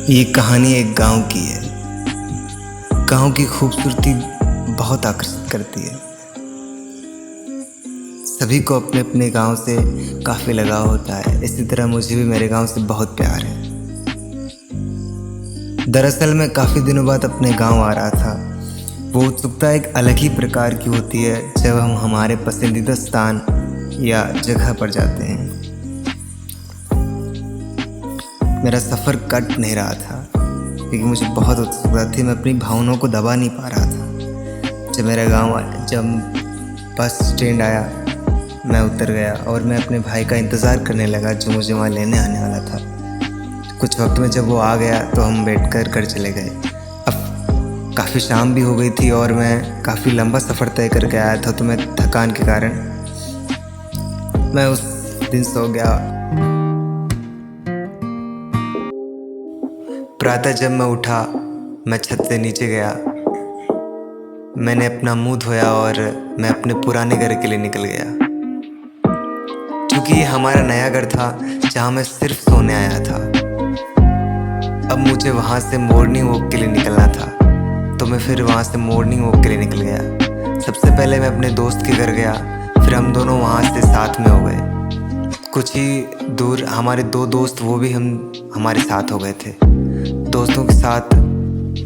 ये कहानी एक गांव की है। गांव की खूबसूरती बहुत आकर्षित करती है। सभी को अपने अपने गांव से काफ़ी लगाव होता है। इसी तरह मुझे भी मेरे गांव से बहुत प्यार है। दरअसल मैं काफ़ी दिनों बाद अपने गांव आ रहा था। वो उत्सुकता एक अलग ही प्रकार की होती है जब हम हमारे पसंदीदा स्थान या जगह पर जाते हैं। मेरा सफ़र कट नहीं रहा था क्योंकि मुझे बहुत उत्सुकता थी। मैं अपनी भावनाओं को दबा नहीं पा रहा था। जब बस स्टैंड आया, मैं उतर गया और मैं अपने भाई का इंतज़ार करने लगा जो मुझे वहाँ लेने आने वाला था। कुछ वक्त में जब वो आ गया तो हम बैठकर घर चले गए। अब काफ़ी शाम भी हो गई थी और मैं काफ़ी लंबा सफ़र तय करके आया था, तो मैं थकान के कारण मैं उस दिन सो गया। प्रातः जब मैं उठा, मैं छत से नीचे गया। मैंने अपना मुंह धोया और मैं अपने पुराने घर के लिए निकल गया। क्योंकि ये हमारा नया घर था जहाँ मैं सिर्फ सोने आया था। अब मुझे वहाँ से मॉर्निंग वॉक के लिए निकलना था, तो मैं फिर वहाँ से मॉर्निंग वॉक के लिए निकल गया। सबसे पहले मैं अपने दोस्त के घर गया, फिर हम दोनों वहाँ से साथ में हो गए। कुछ ही दूर हमारे दो दोस्त वो भी हमारे साथ हो गए थे। दोस्तों के साथ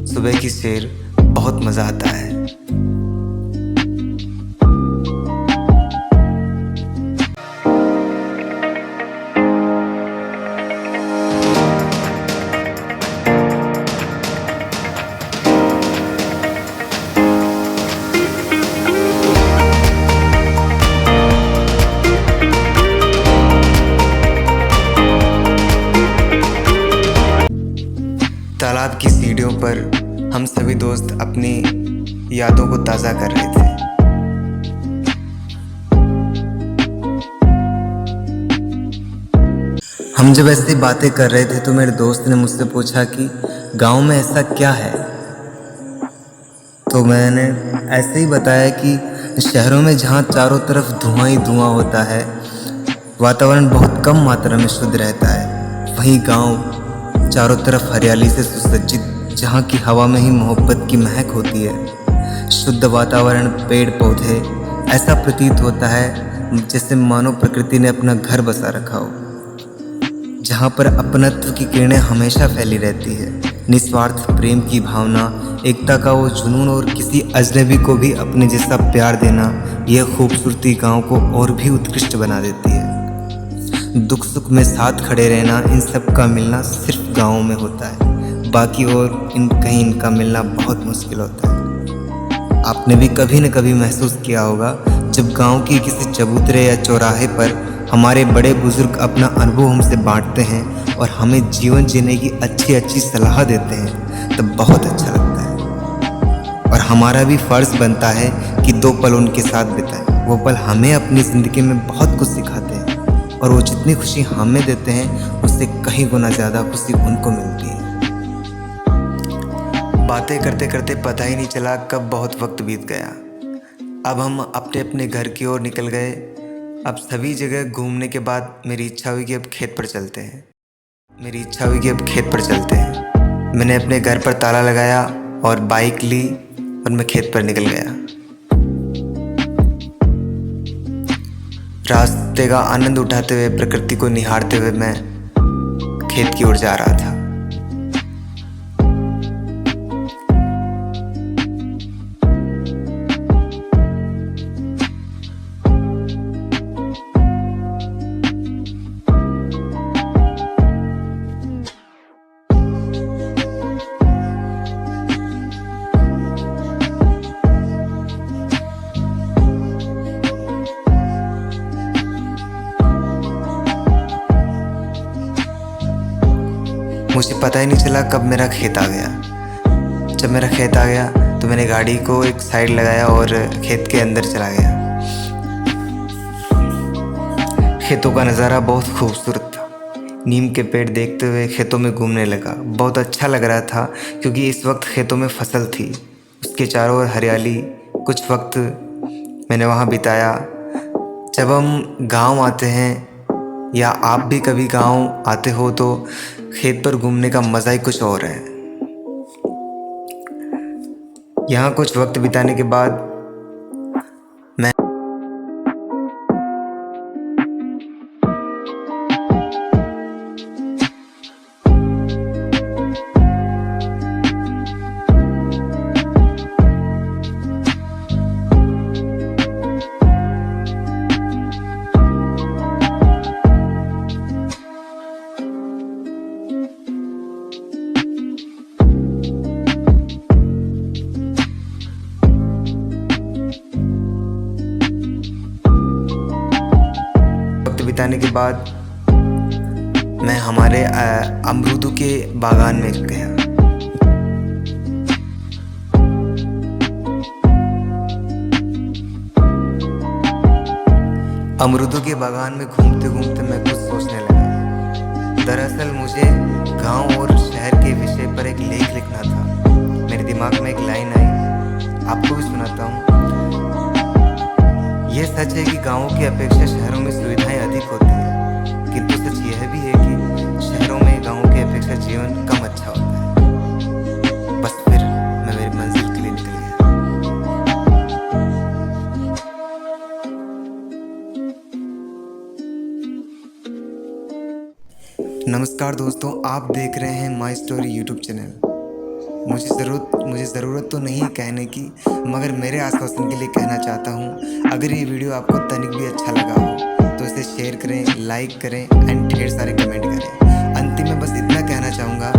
सुबह की सैर बहुत मज़ा आता है। तालाब की सीढ़ियों पर हम सभी दोस्त अपनी यादों को ताज़ा कर रहे थे। हम जब ऐसी बातें कर रहे थे तो मेरे दोस्त ने मुझसे पूछा कि गांव में ऐसा क्या है। तो मैंने ऐसे ही बताया कि शहरों में जहाँ चारों तरफ धुआं ही धुआं होता है, वातावरण बहुत कम मात्रा में शुद्ध रहता है, वहीं गांव चारों तरफ हरियाली से सुसज्जित, जहाँ की हवा में ही मोहब्बत की महक होती है। शुद्ध वातावरण, पेड़ पौधे, ऐसा प्रतीत होता है जैसे मानो प्रकृति ने अपना घर बसा रखा हो, जहाँ पर अपनत्व की किरणें हमेशा फैली रहती है। निस्वार्थ प्रेम की भावना, एकता का वो जुनून और किसी अजनबी को भी अपने जैसा प्यार देना, यह खूबसूरती गांव को और भी उत्कृष्ट बना देती है। दुख सुख में साथ खड़े रहना, इन सब का मिलना सिर्फ गाँव में होता है। बाकी और कहीं इनका मिलना बहुत मुश्किल होता है। आपने भी कभी न कभी महसूस किया होगा जब गांव के किसी चबूतरे या चौराहे पर हमारे बड़े बुजुर्ग अपना अनुभव हमसे बांटते हैं और हमें जीवन जीने की अच्छी अच्छी सलाह देते हैं, तब बहुत अच्छा लगता है। और हमारा भी फ़र्ज़ बनता है कि 2 पल उनके साथ बिताएं। वो पल हमें अपनी ज़िंदगी में बहुत कुछ सिखाते हैं और वो जितनी खुशी हमें देते हैं उससे कहीं गुना ज़्यादा खुशी उनको मिलती है। बातें करते करते पता ही नहीं चला कब बहुत वक्त बीत गया। अब हम अपने अपने घर की ओर निकल गए। अब सभी जगह घूमने के बाद मेरी इच्छा हुई कि अब खेत पर चलते हैं। मैंने अपने घर पर ताला लगाया और बाइक ली और मैं खेत पर निकल गया। रास्ते का आनंद उठाते हुए, प्रकृति को निहारते हुए मैं खेत की ओर जा रहा था। मुझे पता ही नहीं चला कब मेरा खेत आ गया। जब मेरा खेत आ गया तो मैंने गाड़ी को एक साइड लगाया और खेत के अंदर चला गया। खेतों का नज़ारा बहुत खूबसूरत था। नीम के पेड़ देखते हुए खेतों में घूमने लगा। बहुत अच्छा लग रहा था क्योंकि इस वक्त खेतों में फसल थी, उसके चारों ओर हरियाली। कुछ वक्त मैंने वहाँ बिताया। जब हम गांव आते हैं या आप भी कभी गांव आते हो तो खेत पर घूमने का मज़ा ही कुछ और है। यहाँ कुछ वक्त बिताने के बाद मैं वक्त बिताने के बाद मैं हमारे अमरूदों के बागान में गया। अमरूदों के बागान में घूमते घूमते मैं कुछ सोचने लगा। दरअसल मुझे गांव और शहर के विषय पर एक लेख लिखना था। मेरे दिमाग में एक लाइन आई, आपको भी सुनाता हूँ। यह सच है कि गांवों की अपेक्षा शहरों में सुविधाएं अधिक होती हैं, किंतु सच यह भी है कि शहरों में गांवों की अपेक्षा जीवन कम अच्छा होता है। बस फिर मैं मेरी मंजिल के लिए निकल गया। नमस्कार दोस्तों, आप देख रहे हैं माई स्टोरी यूट्यूब चैनल। मुझे ज़रूरत तो नहीं है कहने की, मगर मेरे आश्वासन के लिए कहना चाहता हूँ, अगर ये वीडियो आपको तनिक भी अच्छा लगा हो तो इसे शेयर करें, लाइक करें एंड ढेर सारे कमेंट करें। अंतिम में बस इतना कहना चाहूँगा